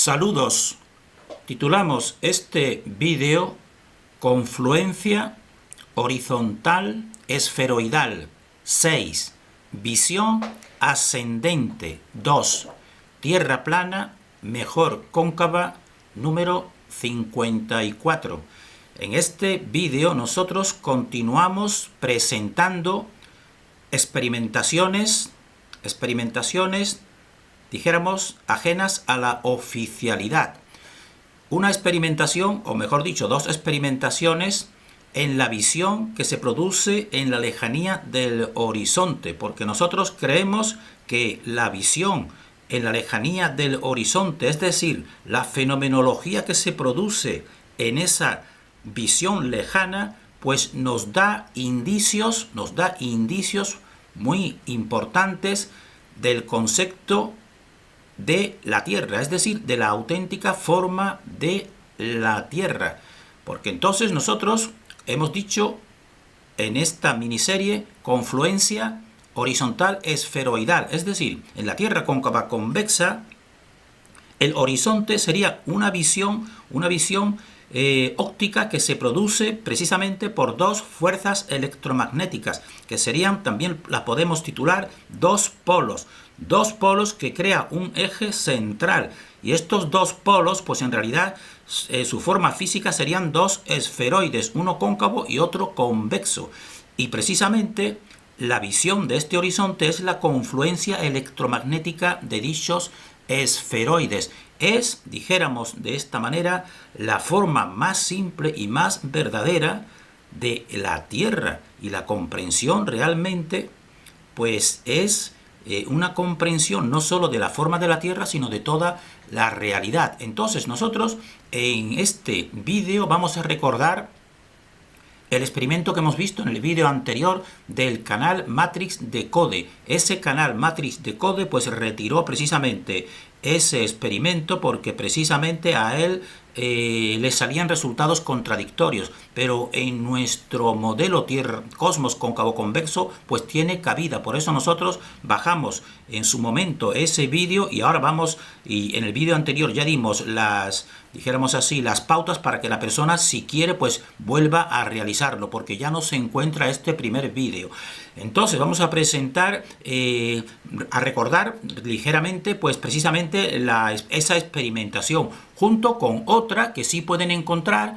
Saludos. Titulamos este vídeo Confluencia horizontal esferoidal 6, visión ascendente 2, tierra plana mejor cóncava número 54. En este vídeo nosotros continuamos presentando experimentaciones, dijéramos, ajenas a la oficialidad. Una experimentación, o mejor dicho, dos experimentaciones en la visión que se produce en la lejanía del horizonte, porque nosotros creemos que la visión en la lejanía del horizonte, es decir, la fenomenología que se produce en esa visión lejana, pues nos da indicios muy importantes del concepto de la Tierra, es decir, de la auténtica forma de la Tierra. Porque entonces nosotros hemos dicho en esta miniserie confluencia horizontal esferoidal, es decir, en la Tierra cóncava convexa, el horizonte sería una visión óptica que se produce precisamente por dos fuerzas electromagnéticas, que serían, también las podemos titular, dos polos que crea un eje central, y estos dos polos, pues en realidad su forma física serían dos esferoides, uno cóncavo y otro convexo, y precisamente la visión de este horizonte es la confluencia electromagnética de dichos esferoides. Es, dijéramos de esta manera, la forma más simple y más verdadera de la Tierra, y la comprensión realmente pues es una comprensión no solo de la forma de la Tierra, sino de toda la realidad. Entonces nosotros en este vídeo vamos a recordar el experimento que hemos visto en el vídeo anterior del canal Matrix Decode. Ese canal Matrix Decode pues retiró precisamente ese experimento porque precisamente a él le salían resultados contradictorios, pero en nuestro modelo Tierra Cosmos cóncavo convexo pues tiene cabida. Por eso nosotros bajamos en su momento ese vídeo, y ahora vamos, y en el vídeo anterior ya dimos las, dijéramos así, las pautas para que la persona, si quiere, pues vuelva a realizarlo, porque ya no se encuentra este primer vídeo. Entonces vamos a presentar, a recordar ligeramente, pues precisamente esa experimentación, junto con otra que sí pueden encontrar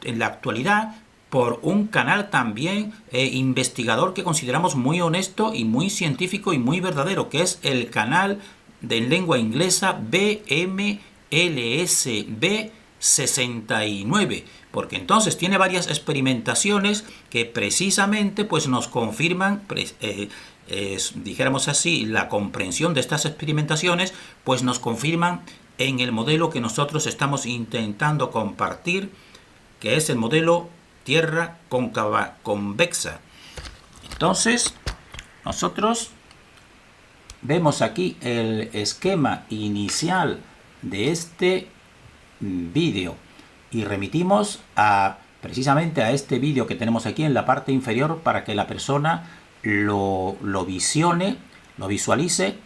en la actualidad por un canal también investigador que consideramos muy honesto y muy científico y muy verdadero, que es el canal de lengua inglesa BMLSB 69, porque entonces tiene varias experimentaciones que precisamente pues nos confirman, dijéramos así, la comprensión de estas experimentaciones pues nos confirman en el modelo que nosotros estamos intentando compartir, que es el modelo Tierra cóncava convexa. Entonces nosotros vemos aquí el esquema inicial de este vídeo y remitimos precisamente a este vídeo que tenemos aquí en la parte inferior para que la persona lo visualice,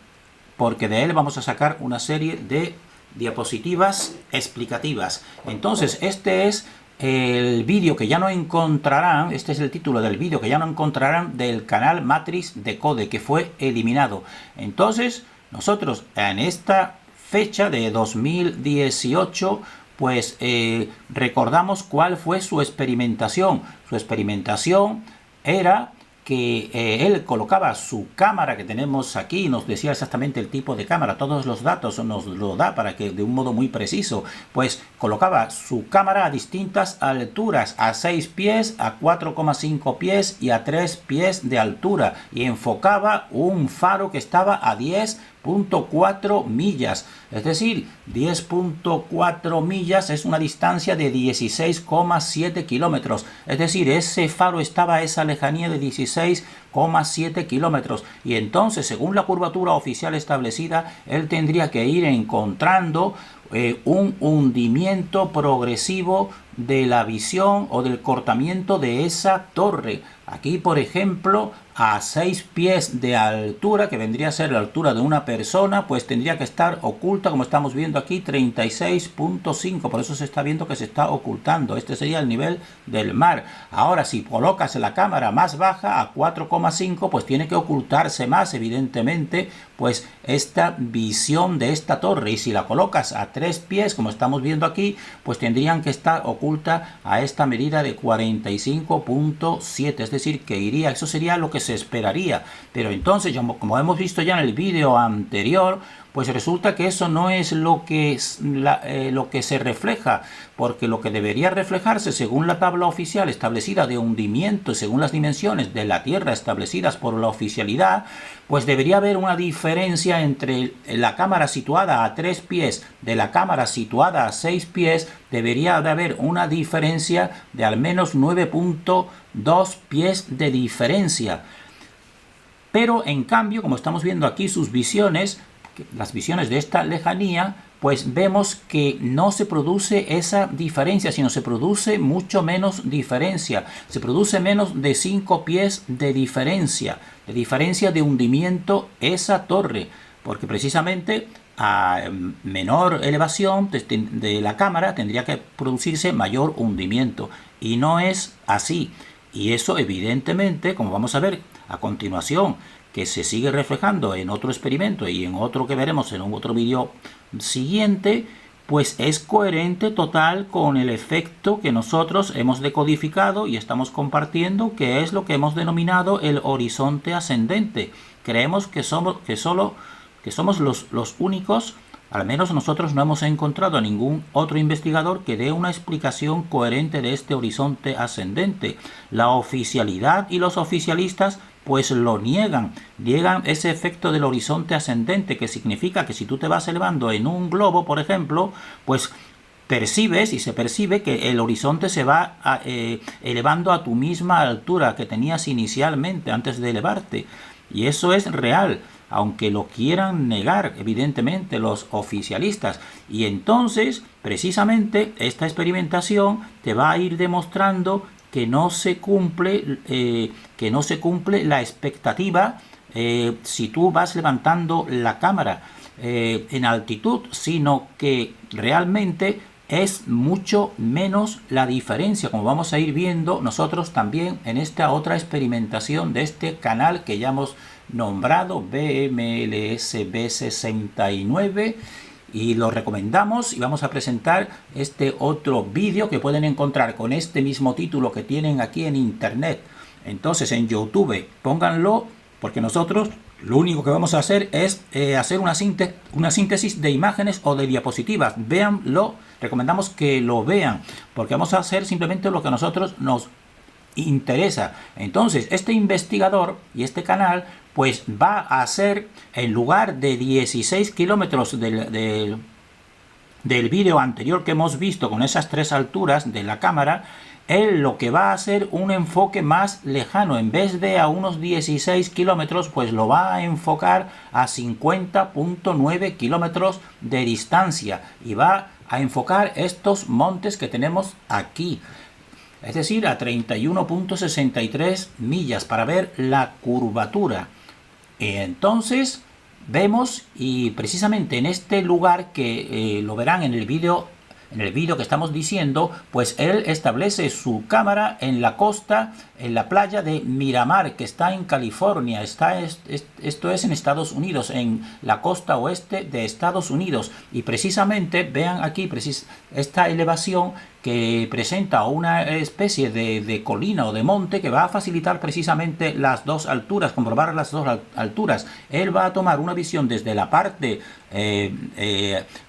porque de él vamos a sacar una serie de diapositivas explicativas. Entonces este es el vídeo que ya no encontrarán, este es el título del vídeo que ya no encontrarán del canal Matrix Decode, que fue eliminado. Entonces nosotros en esta fecha de 2018 pues recordamos cuál fue su experimentación. Su experimentación era que él colocaba su cámara que tenemos aquí, nos decía exactamente el tipo de cámara, todos los datos nos lo da para que de un modo muy preciso, pues colocaba su cámara a distintas alturas, a 6 pies, a 4,5 pies y a 3 pies de altura, y enfocaba un faro que estaba a 10,4 millas, es decir, 10,4 millas es una distancia de 16,7 kilómetros, es decir, ese faro estaba a esa lejanía de 16,7 kilómetros, y entonces, según la curvatura oficial establecida, él tendría que ir encontrando un hundimiento progresivo de la visión o del cortamiento de esa torre. Aquí, por ejemplo, a 6 pies de altura, que vendría a ser la altura de una persona, pues tendría que estar oculta, como estamos viendo aquí, 36.5. Por eso se está viendo que se está ocultando. Este sería el nivel del mar. Ahora, si colocas la cámara más baja, a 4,5, pues tiene que ocultarse más, evidentemente, pues esta visión de esta torre. Y si la colocas a 3 pies, como estamos viendo aquí, pues tendrían que estar oculta a esta medida de 45.7. Es decir, que iría, eso sería lo que se esperaría. Pero entonces, como hemos visto ya en el vídeo anterior, pues resulta que eso no es lo que se refleja, porque lo que debería reflejarse según la tabla oficial establecida de hundimiento, según las dimensiones de la Tierra establecidas por la oficialidad, pues debería haber una diferencia entre la cámara situada a 3 pies de la cámara situada a 6 pies, debería de haber una diferencia de al menos 9.2 pies de diferencia. Pero en cambio, como estamos viendo aquí sus visiones, las visiones de esta lejanía, pues vemos que no se produce esa diferencia, sino se produce mucho menos diferencia. Se produce menos de 5 pies de diferencia de hundimiento esa torre, porque precisamente a menor elevación de la cámara tendría que producirse mayor hundimiento, y no es así. Y eso evidentemente, como vamos a ver a continuación, que se sigue reflejando en otro experimento y en otro que veremos en un otro vídeo siguiente, pues es coherente total con el efecto que nosotros hemos decodificado y estamos compartiendo, que es lo que hemos denominado el horizonte ascendente. Creemos que somos los únicos, al menos nosotros no hemos encontrado a ningún otro investigador que dé una explicación coherente de este horizonte ascendente. La oficialidad y los oficialistas pues lo niegan ese efecto del horizonte ascendente, que significa que si tú te vas elevando en un globo, por ejemplo, pues percibes y se percibe que el horizonte se va elevando a tu misma altura que tenías inicialmente antes de elevarte. Y eso es real, aunque lo quieran negar, evidentemente, los oficialistas. Y entonces, precisamente, esta experimentación te va a ir demostrando que no se cumple la expectativa si tú vas levantando la cámara en altitud, sino que realmente es mucho menos la diferencia, como vamos a ir viendo nosotros también en esta otra experimentación de este canal que ya hemos nombrado BMLS B69, y lo recomendamos. Y vamos a presentar este otro vídeo que pueden encontrar con este mismo título que tienen aquí en internet. Entonces en YouTube pónganlo, porque nosotros lo único que vamos a hacer es hacer una síntesis de imágenes o de diapositivas. Véanlo, recomendamos que lo vean, porque vamos a hacer simplemente lo que a nosotros nos interesa. Entonces este investigador y este canal pues va a hacer, en lugar de 16 kilómetros del vídeo anterior que hemos visto con esas 3 alturas de la cámara, él lo que va a hacer un enfoque más lejano. En vez de a unos 16 kilómetros, pues lo va a enfocar a 50.9 kilómetros de distancia, y va a enfocar estos montes que tenemos aquí, es decir, a 31.63 millas, para ver la curvatura. Entonces vemos, y precisamente en este lugar que lo verán en el vídeo que estamos diciendo, pues él establece su cámara en la costa, en la playa de Miramar, que está en California. Esto es en Estados Unidos, en la costa oeste de Estados Unidos. Y precisamente vean aquí esta elevación que presenta una especie de colina o de monte, que va a facilitar precisamente las dos alturas, comprobar las dos alturas. Él va a tomar una visión desde la parte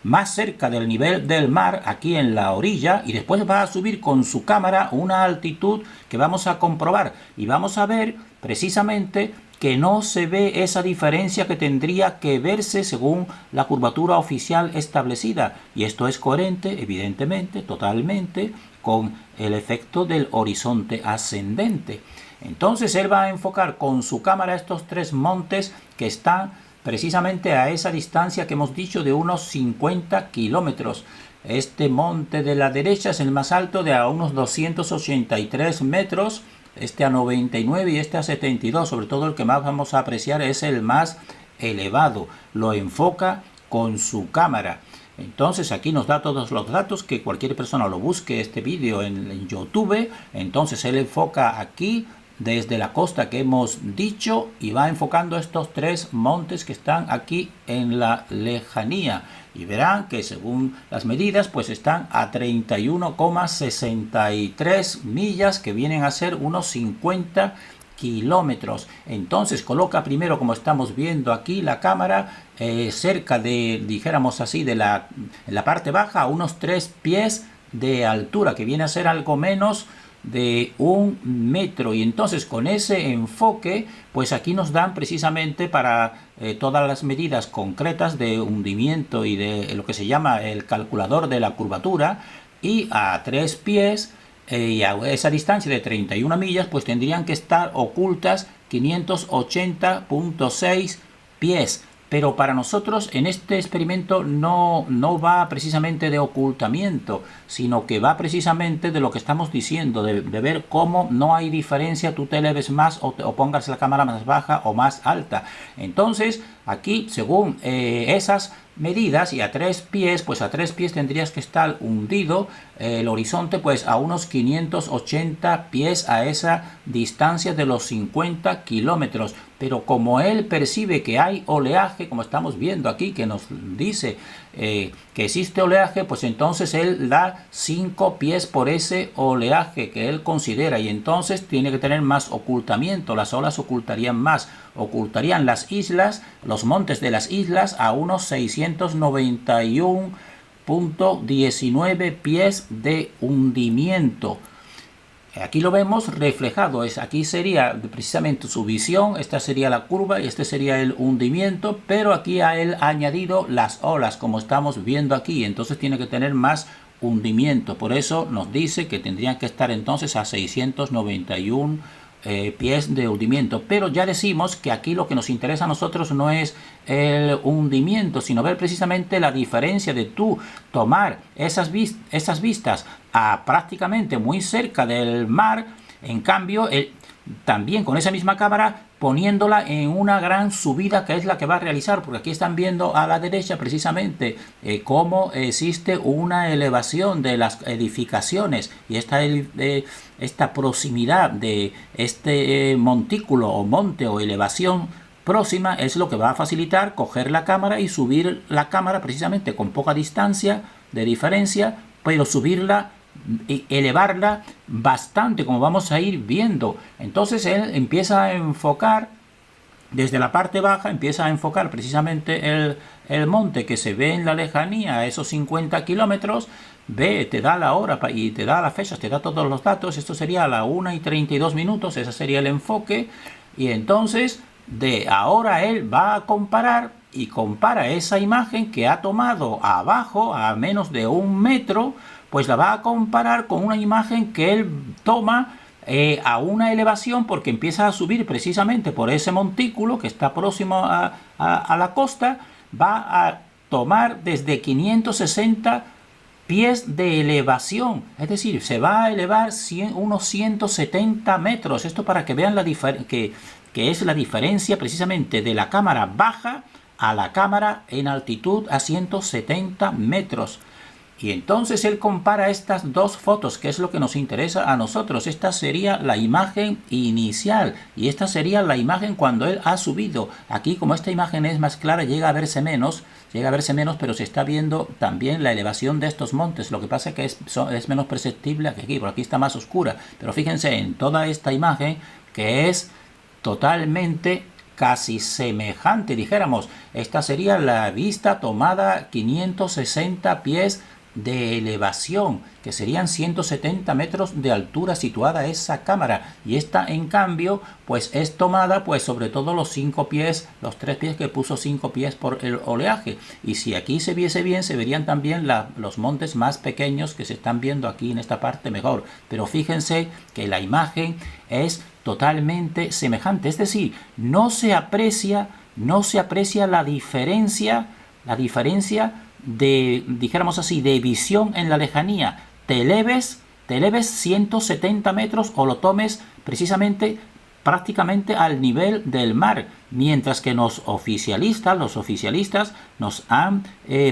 más cerca del nivel del mar, aquí en la orilla, y después va a subir con su cámara una altitud que vamos a comprobar, y vamos a ver precisamente que no se ve esa diferencia que tendría que verse según la curvatura oficial establecida. Y esto es coherente, evidentemente, totalmente, con el efecto del horizonte ascendente. Entonces él va a enfocar con su cámara estos 3 montes que están precisamente a esa distancia que hemos dicho de unos 50 kilómetros. Este monte de la derecha es el más alto, de a unos 283 metros. este a 99 y este a 72, sobre todo el que más vamos a apreciar es el más elevado, lo enfoca con su cámara. Entonces aquí nos da todos los datos, que cualquier persona lo busque este vídeo en YouTube. Entonces él enfoca aquí desde la costa que hemos dicho y va enfocando estos tres montes que están aquí en la lejanía, y verán que según las medidas pues están a 31,63 millas, que vienen a ser unos 50 kilómetros. Entonces coloca primero, como estamos viendo aquí, la cámara cerca de, dijéramos así, de la parte baja, a unos 3 pies de altura, que viene a ser algo menos de 1 metro. Y entonces con ese enfoque pues aquí nos dan precisamente para todas las medidas concretas de hundimiento y de lo que se llama el calculador de la curvatura, y a 3 pies y a esa distancia de 31 millas pues tendrían que estar ocultas 580,6 pies. Pero para nosotros en este experimento no va precisamente de ocultamiento, sino que va precisamente de lo que estamos diciendo, de ver cómo no hay diferencia, tú te eleves más o pongas la cámara más baja o más alta. Entonces aquí, según esas medidas, y a 3 pies, pues a 3 pies tendrías que estar hundido el horizonte pues a unos 580 pies a esa distancia de los 50 kilómetros. Pero como él percibe que hay oleaje, como estamos viendo aquí, que nos dice que existe oleaje, pues entonces él da 5 pies por ese oleaje que él considera, y entonces tiene que tener más ocultamiento, las olas ocultarían más, ocultarían las islas, los montes de las islas a unos 691,19 pies de hundimiento. Aquí lo vemos reflejado, aquí sería precisamente su visión, esta sería la curva y este sería el hundimiento, pero aquí a él ha añadido las olas, como estamos viendo aquí, entonces tiene que tener más hundimiento. Por eso nos dice que tendrían que estar entonces a 691 pies de hundimiento. Pero ya decimos que aquí lo que nos interesa a nosotros no es el hundimiento, sino ver precisamente la diferencia de tú tomar esas vistas a prácticamente muy cerca del mar, en cambio también con esa misma cámara poniéndola en una gran subida, que es la que va a realizar, porque aquí están viendo a la derecha precisamente cómo existe una elevación de las edificaciones, y esta proximidad de este montículo o monte o elevación próxima es lo que va a facilitar coger la cámara y subir la cámara precisamente con poca distancia de diferencia, pero subirla y elevarla bastante, como vamos a ir viendo. Entonces él empieza a enfocar desde la parte baja, empieza a enfocar precisamente el monte que se ve en la lejanía a esos 50 kilómetros, te da la hora y te da las fechas, te da todos los datos. Esto sería a la 1:32, ese sería el enfoque, y entonces de ahora él va a comparar y compara esa imagen que ha tomado abajo a menos de 1 metro, pues la va a comparar con una imagen que él toma a una elevación, porque empieza a subir precisamente por ese montículo que está próximo a la costa. Va a tomar desde 560 pies de elevación, es decir, se va a elevar unos 170 metros. Esto para que vean que es la diferencia precisamente de la cámara baja a la cámara en altitud a 170 metros. Y entonces él compara estas dos fotos, que es lo que nos interesa a nosotros. Esta sería la imagen inicial y esta sería la imagen cuando él ha subido. Aquí, como esta imagen es más clara, llega a verse menos, pero se está viendo también la elevación de estos montes. Lo que pasa es que es menos perceptible que aquí, por aquí está más oscura. Pero fíjense en toda esta imagen, que es totalmente casi semejante, dijéramos. Esta sería la vista tomada 560 pies de elevación, que serían 170 metros de altura situada esa cámara, y esta en cambio pues es tomada pues sobre todo los 5 pies, los 3 pies que puso 5 pies por el oleaje. Y si aquí se viese bien, se verían también los montes más pequeños que se están viendo aquí en esta parte mejor. Pero fíjense que la imagen es totalmente semejante, es decir, no se aprecia la diferencia de, dijéramos así, de visión en la lejanía. Te te eleves 170 metros o lo tomes precisamente prácticamente al nivel del mar, mientras que los oficialistas nos han,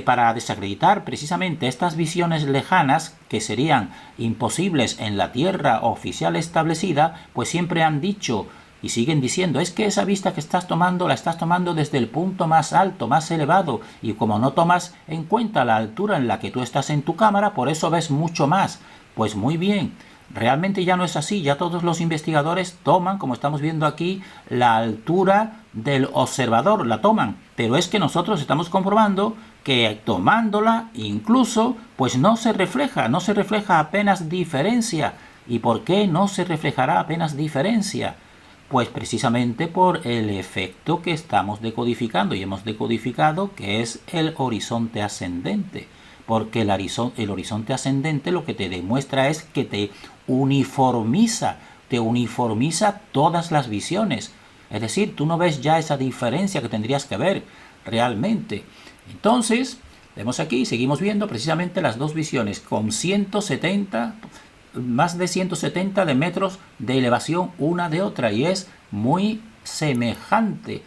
para desacreditar precisamente estas visiones lejanas que serían imposibles en la tierra oficial establecida, pues siempre han dicho y siguen diciendo, es que esa vista que estás tomando la estás tomando desde el punto más alto, más elevado, y como no tomas en cuenta la altura en la que tú estás en tu cámara, por eso ves mucho más. Pues muy bien. Realmente ya no es así, ya todos los investigadores toman, como estamos viendo aquí, la altura del observador, la toman, pero es que nosotros estamos comprobando que tomándola incluso, pues no se refleja apenas diferencia. ¿Y por qué no se reflejará apenas diferencia? Pues precisamente por el efecto que estamos decodificando y hemos decodificado, que es el horizonte ascendente. Porque el horizonte ascendente lo que te demuestra es que te uniformiza todas las visiones. Es decir, tú no ves ya esa diferencia que tendrías que ver realmente. Entonces, vemos aquí, seguimos viendo precisamente las dos visiones con más de 170 de metros de elevación una de otra, y es muy semejante,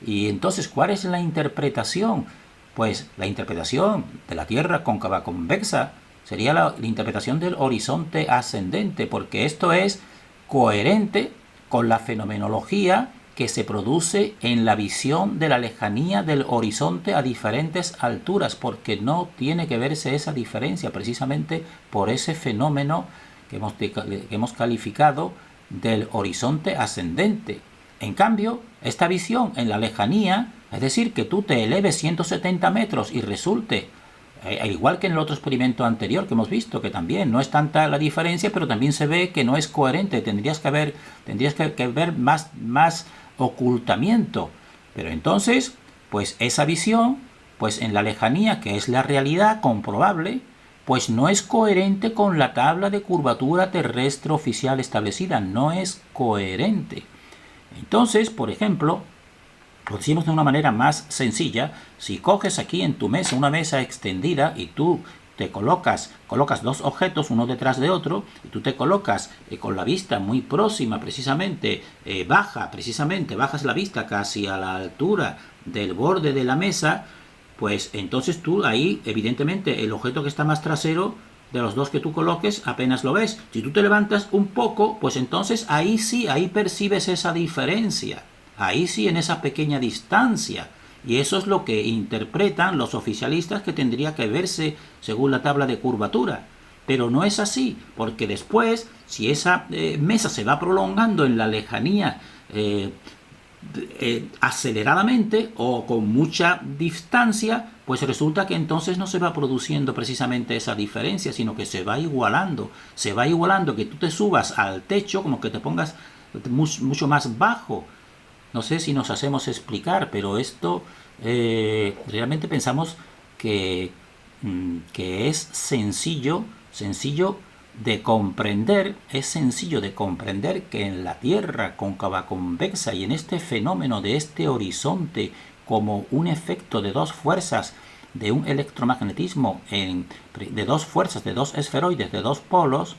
¿Y entonces cuál es la interpretación? Pues la interpretación de la Tierra cóncava convexa sería la interpretación del horizonte ascendente, porque esto es coherente con la fenomenología que se produce en la visión de la lejanía del horizonte a diferentes alturas, porque no tiene que verse esa diferencia precisamente por ese fenómeno que hemos calificado del horizonte ascendente. En cambio, esta visión en la lejanía, es decir, que tú te eleves 170 metros y resulte, igual que en el otro experimento anterior que hemos visto, que también no es tanta la diferencia, pero también se ve que no es coherente, tendrías que ver más ocultamiento. Pero entonces, pues esa visión, pues en la lejanía, que es la realidad comprobable, pues no es coherente con la tabla de curvatura terrestre oficial establecida, no es coherente. Entonces, por ejemplo, lo decimos de una manera más sencilla. Si coges aquí en tu mesa una mesa extendida y tú te colocas dos objetos uno detrás de otro, y tú te colocas con la vista muy próxima, precisamente, bajas la vista casi a la altura del borde de la mesa, pues entonces tú ahí, evidentemente, el objeto que está más trasero de los dos que tú coloques apenas lo ves. Si tú te levantas un poco, pues entonces ahí sí, ahí percibes esa diferencia. Ahí sí, en esa pequeña distancia. Y eso es lo que interpretan los oficialistas, que tendría que verse según la tabla de curvatura. Pero no es así, porque después, si esa mesa se va prolongando en la lejanía aceleradamente o con mucha distancia, pues resulta que entonces no se va produciendo precisamente esa diferencia, sino que se va igualando, que tú te subas al techo, como que te pongas mucho más bajo. No sé si nos hacemos explicar, pero esto realmente pensamos que es sencillo de comprender, que en la Tierra cóncava convexa y en este fenómeno de este horizonte, como un efecto de dos fuerzas, de un electromagnetismo, de dos fuerzas, de dos esferoides, de dos polos,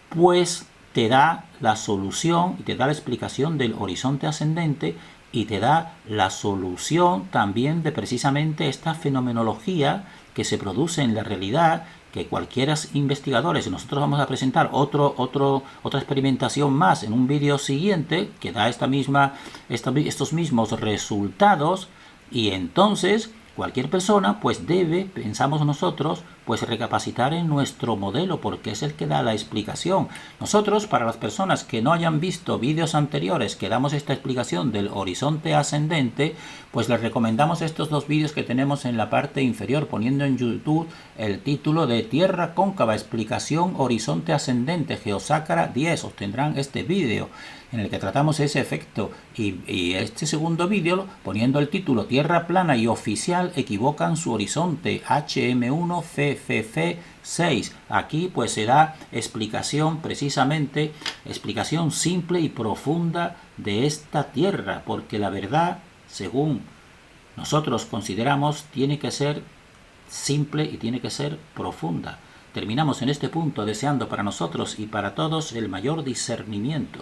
pues te da la solución y te da la explicación del horizonte ascendente, y te da la solución también de precisamente esta fenomenología que se produce en la realidad, que cualquiera investigadores, y nosotros vamos a presentar otra experimentación más en un vídeo siguiente que da estos mismos resultados, y entonces cualquier persona pues debe, pensamos nosotros, pues recapacitar en nuestro modelo, porque es el que da la explicación. Nosotros, para las personas que no hayan visto vídeos anteriores que damos esta explicación del horizonte ascendente, pues les recomendamos estos dos vídeos que tenemos en la parte inferior, poniendo en YouTube el título de Tierra cóncava, explicación horizonte ascendente, Geosácara 10, obtendrán este vídeo en el que tratamos ese efecto, y este segundo vídeo poniendo el título Tierra plana y oficial equivocan su horizonte, HM1 FFF 6. Aquí pues se da explicación, precisamente explicación simple y profunda de esta Tierra, porque la verdad, según nosotros consideramos, tiene que ser simple y tiene que ser profunda. Terminamos en este punto deseando para nosotros y para todos el mayor discernimiento.